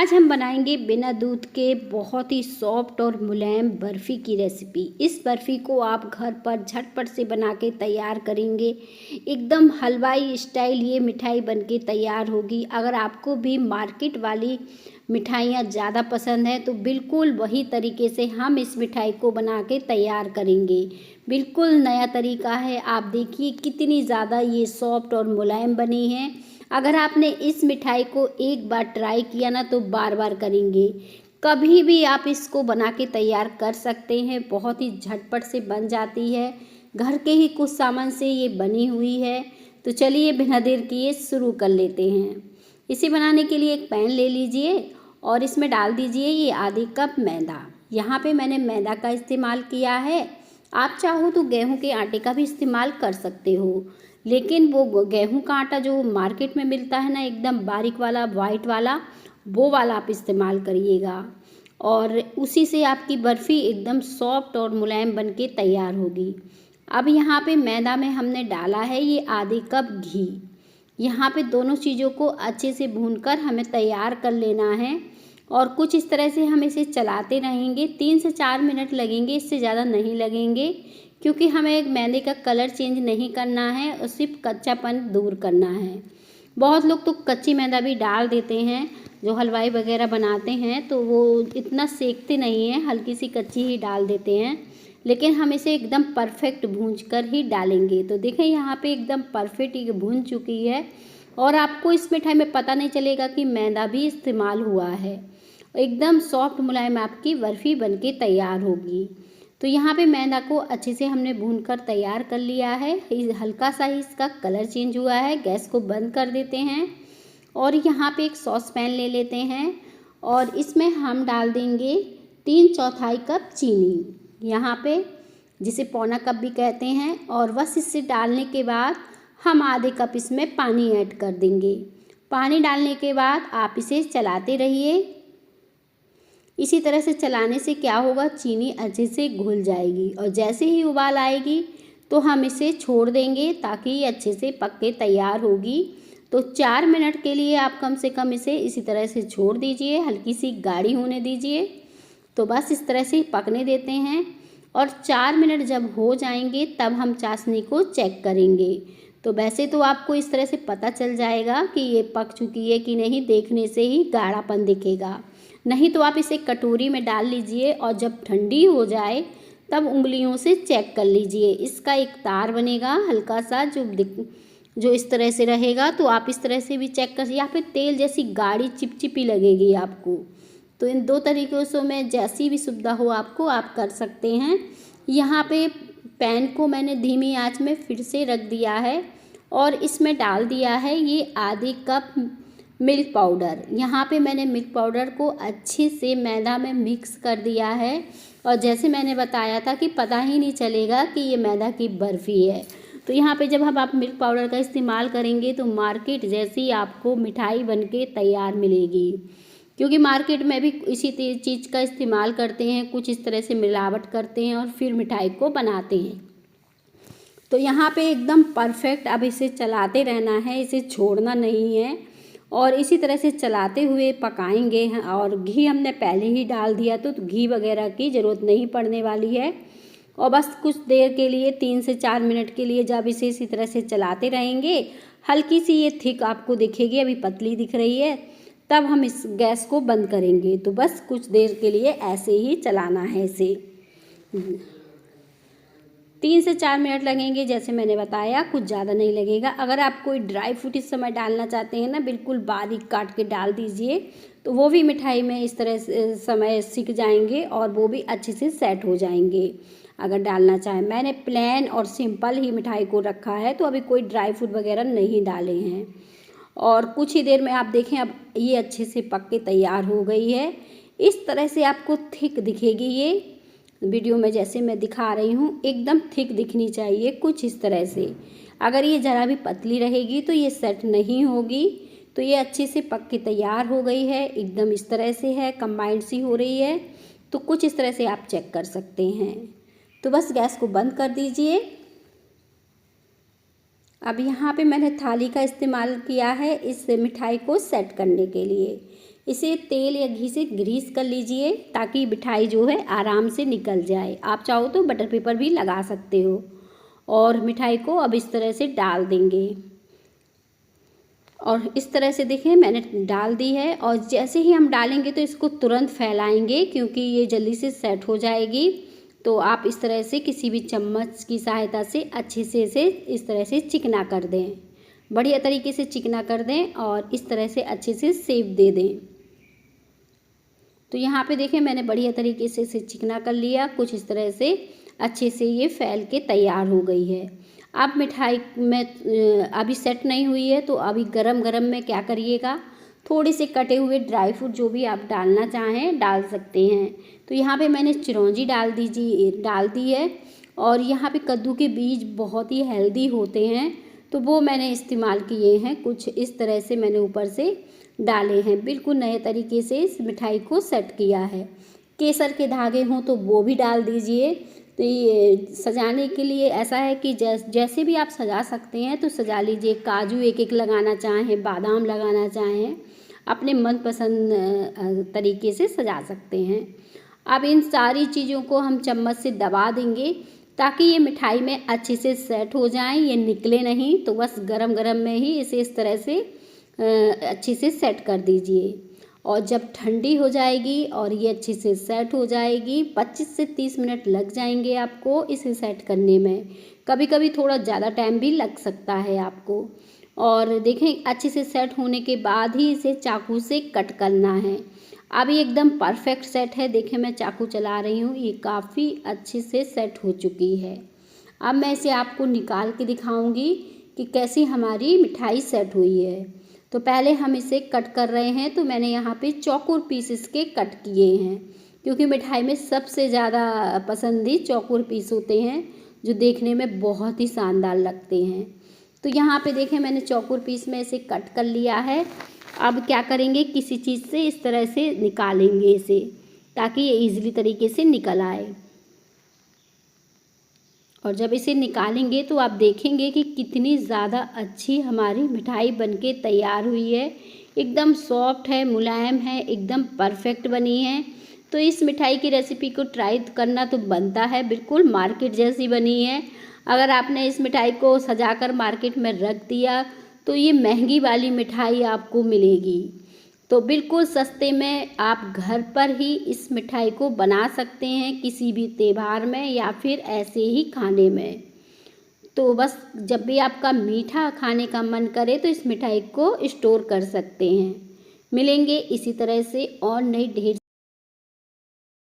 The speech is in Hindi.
आज हम बनाएंगे बिना दूध के बहुत ही सॉफ्ट और मुलायम बर्फ़ी की रेसिपी। इस बर्फ़ी को आप घर पर झटपट से बना के तैयार करेंगे। एकदम हलवाई स्टाइल ये मिठाई बनके तैयार होगी। अगर आपको भी मार्केट वाली मिठाइयाँ ज़्यादा पसंद है तो बिल्कुल वही तरीके से हम इस मिठाई को बना के तैयार करेंगे। बिल्कुल नया तरीका है। आप देखिए कितनी ज़्यादा ये सॉफ्ट और मुलायम बनी है। अगर आपने इस मिठाई को एक बार ट्राई किया ना तो बार बार करेंगे। कभी भी आप इसको बना के तैयार कर सकते हैं। बहुत ही झटपट से बन जाती है। घर के ही कुछ सामान से ये बनी हुई है। तो चलिए बिना देर किए शुरू कर लेते हैं। इसे बनाने के लिए एक पैन ले लीजिए और इसमें डाल दीजिए ये आधे कप मैदा। यहाँ पे मैंने मैदा का इस्तेमाल किया है। आप चाहो तो गेहूं के आटे का भी इस्तेमाल कर सकते हो, लेकिन वो गेहूं का आटा जो मार्केट में मिलता है ना एकदम बारीक वाला वाइट वाला, वो वाला आप इस्तेमाल करिएगा और उसी से आपकी बर्फ़ी एकदम सॉफ्ट और मुलायम बनके तैयार होगी। अब यहाँ पे मैदा में हमने डाला है ये आधे कप घी। यहाँ पे दोनों चीज़ों को अच्छे से भूनकर हमें तैयार कर लेना है और कुछ इस तरह से हम इसे चलाते रहेंगे। 3 से 4 मिनट लगेंगे, इससे ज़्यादा नहीं लगेंगे, क्योंकि हमें मैदे का कलर चेंज नहीं करना है और सिर्फ कच्चापन दूर करना है। बहुत लोग तो कच्ची मैदा भी डाल देते हैं, जो हलवाई वगैरह बनाते हैं तो वो इतना सेकते नहीं हैं, हल्की सी कच्ची ही डाल देते हैं। लेकिन हम इसे एकदम परफेक्ट भूंज कर ही डालेंगे। तो देखें यहाँ पे एकदम परफेक्ट ये भून चुकी है और आपको इस मिठाई में पता नहीं चलेगा कि मैदा भी इस्तेमाल हुआ है। एकदम सॉफ्ट मुलायम आपकी बर्फ़ी बनके तैयार होगी। तो यहाँ पे मैदा को अच्छे से हमने भूनकर तैयार कर लिया है। हल्का सा ही इसका कलर चेंज हुआ है। गैस को बंद कर देते हैं और यहाँ पे एक सॉस पैन ले लेते हैं और इसमें हम डाल देंगे 3/4 कप चीनी, यहाँ पे जिसे पौना कप भी कहते हैं। और बस इसे डालने के बाद हम आधे कप इसमें पानी ऐड कर देंगे। पानी डालने के बाद आप इसे चलाते रहिए। इसी तरह से चलाने से क्या होगा, चीनी अच्छे से घुल जाएगी और जैसे ही उबाल आएगी तो हम इसे छोड़ देंगे ताकि ये अच्छे से पक के तैयार होगी। तो 4 मिनट के लिए आप कम से कम इसे इसी तरह से छोड़ दीजिए, हल्की सी गाढ़ी होने दीजिए। तो बस इस तरह से पकने देते हैं और 4 मिनट जब हो जाएंगे तब हम चाशनी को चेक करेंगे। तो वैसे तो आपको इस तरह से पता चल जाएगा कि ये पक चुकी है कि नहीं, देखने से ही गाढ़ापन दिखेगा। नहीं तो आप इसे कटोरी में डाल लीजिए और जब ठंडी हो जाए तब उंगलियों से चेक कर लीजिए। इसका एक तार बनेगा हल्का सा जो इस तरह से रहेगा। तो आप इस तरह से भी चेक कर, या फिर तेल जैसी गाढ़ी चिपचिपी लगेगी आपको। तो इन दो तरीक़ों से में जैसी भी सुविधा हो आपको आप कर सकते हैं। यहाँ पे पैन को मैंने धीमी आंच में फिर से रख दिया है और इसमें डाल दिया है ये आधे कप मिल्क पाउडर। यहाँ पे मैंने मिल्क पाउडर को अच्छे से मैदा में मिक्स कर दिया है और जैसे मैंने बताया था कि पता ही नहीं चलेगा कि ये मैदा की बर्फ़ी है। तो यहाँ पे जब आप मिल्क पाउडर का इस्तेमाल करेंगे तो मार्केट जैसी आपको मिठाई बनके तैयार मिलेगी, क्योंकि मार्केट में भी इसी चीज़ का इस्तेमाल करते हैं, कुछ इस तरह से मिलावट करते हैं और फिर मिठाई को बनाते हैं। तो यहाँ पे एकदम परफेक्ट, अब इसे चलाते रहना है, इसे छोड़ना नहीं है और इसी तरह से चलाते हुए पकाएंगे। और घी हमने पहले ही डाल दिया तो घी वगैरह की ज़रूरत नहीं पड़ने वाली है। और बस कुछ देर के लिए 3 से 4 मिनट के लिए जब इसे इसी तरह से चलाते रहेंगे, हल्की सी ये थिक आपको दिखेगी, अभी पतली दिख रही है, तब हम इस गैस को बंद करेंगे। तो बस कुछ देर के लिए ऐसे ही चलाना है इसे। 3 से 4 मिनट लगेंगे, जैसे मैंने बताया, कुछ ज़्यादा नहीं लगेगा। अगर आप कोई ड्राई फ्रूट इस समय डालना चाहते हैं ना, बिल्कुल बारीक काट के डाल दीजिए, तो वो भी मिठाई में इस तरह से समय सीख जाएंगे और वो भी अच्छे से सेट हो जाएंगे। अगर डालना चाहें, मैंने प्लेन और सिंपल ही मिठाई को रखा है, तो अभी कोई ड्राई फ्रूट वगैरह नहीं डाले हैं। और कुछ ही देर में आप देखें अब ये अच्छे से पक के तैयार हो गई है। इस तरह से आपको थिक दिखेगी ये, वीडियो में जैसे मैं दिखा रही हूँ एकदम थिक दिखनी चाहिए, कुछ इस तरह से। अगर ये ज़रा भी पतली रहेगी तो ये सेट नहीं होगी। तो ये अच्छे से पक के तैयार हो गई है, एकदम इस तरह से है, कंबाइंड सी हो रही है। तो कुछ इस तरह से आप चेक कर सकते हैं। तो बस गैस को बंद कर दीजिए। अब यहाँ पे मैंने थाली का इस्तेमाल किया है इस मिठाई को सेट करने के लिए। इसे तेल या घी से ग्रीस कर लीजिए ताकि मिठाई जो है आराम से निकल जाए। आप चाहो तो बटर पेपर भी लगा सकते हो। और मिठाई को अब इस तरह से डाल देंगे और इस तरह से देखिए मैंने डाल दी है। और जैसे ही हम डालेंगे तो इसको तुरंत फैलाएंगे क्योंकि ये जल्दी से सेट हो जाएगी। तो आप इस तरह से किसी भी चम्मच की सहायता से अच्छे से इसे इस तरह से चिकना कर दें, बढ़िया तरीके से चिकना कर दें और इस तरह से अच्छे से शेप दे दें। तो यहाँ पे देखें मैंने बढ़िया तरीके से इसे चिकना कर लिया, कुछ इस तरह से अच्छे से ये फैल के तैयार हो गई है। अब मिठाई में अभी सेट नहीं हुई है तो अभी गरम गरम में क्या करिएगा, थोड़े से कटे हुए ड्राई फ्रूट जो भी आप डालना चाहें डाल सकते हैं। तो यहाँ पे मैंने चिरौंजी डाल दी है और यहाँ पे कद्दू के बीज बहुत ही हेल्दी होते हैं तो वो मैंने इस्तेमाल किए हैं, कुछ इस तरह से मैंने ऊपर से डाले हैं। बिल्कुल नए तरीके से इस मिठाई को सेट किया है। केसर के धागे हों तो वो भी डाल दीजिए। तो ये सजाने के लिए ऐसा है कि जैसे भी आप सजा सकते हैं तो सजा लीजिए। काजू एक एक लगाना चाहें, बादाम लगाना चाहें, अपने मनपसंद तरीके से सजा सकते हैं। अब इन सारी चीज़ों को हम चम्मच से दबा देंगे ताकि ये मिठाई में अच्छे से सेट हो जाएं, ये निकले नहीं। तो बस गरम गरम में ही इसे इस तरह से अच्छे से सेट कर दीजिए। और जब ठंडी हो जाएगी और ये अच्छे से सेट हो जाएगी, 25 से 30 मिनट लग जाएंगे आपको इसे सेट करने में। कभी कभी थोड़ा ज़्यादा टाइम भी लग सकता है आपको। और देखें अच्छे से सेट होने के बाद ही इसे चाकू से कट करना है। अब ये एकदम परफेक्ट सेट है। देखें मैं चाकू चला रही हूँ, ये काफ़ी अच्छे से सेट हो चुकी है। अब मैं इसे आपको निकाल के दिखाऊंगी कि कैसी हमारी मिठाई सेट हुई है। तो पहले हम इसे कट कर रहे हैं। तो मैंने यहाँ पे चौकोर पीसेस के कट किए हैं क्योंकि मिठाई में सबसे ज़्यादा पसंद ही चौकोर पीस होते हैं जो देखने में बहुत ही शानदार लगते हैं। तो यहाँ पे देखें मैंने चौकोर पीस में इसे कट कर लिया है। अब क्या करेंगे, किसी चीज़ से इस तरह से निकालेंगे इसे ताकि ये इजीली तरीके से निकल आए। और जब इसे निकालेंगे तो आप देखेंगे कि कितनी ज़्यादा अच्छी हमारी मिठाई बनके तैयार हुई है। एकदम सॉफ्ट है, मुलायम है, एकदम परफेक्ट बनी है। तो इस मिठाई की रेसिपी को ट्राई करना तो बनता है, बिल्कुल मार्केट जैसी बनी है। अगर आपने इस मिठाई को सजाकर मार्केट में रख दिया तो ये महंगी वाली मिठाई आपको मिलेगी। तो बिल्कुल सस्ते में आप घर पर ही इस मिठाई को बना सकते हैं किसी भी त्योहार में या फिर ऐसे ही खाने में। तो बस जब भी आपका मीठा खाने का मन करे तो इस मिठाई को स्टोर कर सकते हैं। मिलेंगे इसी तरह से और नई ढेर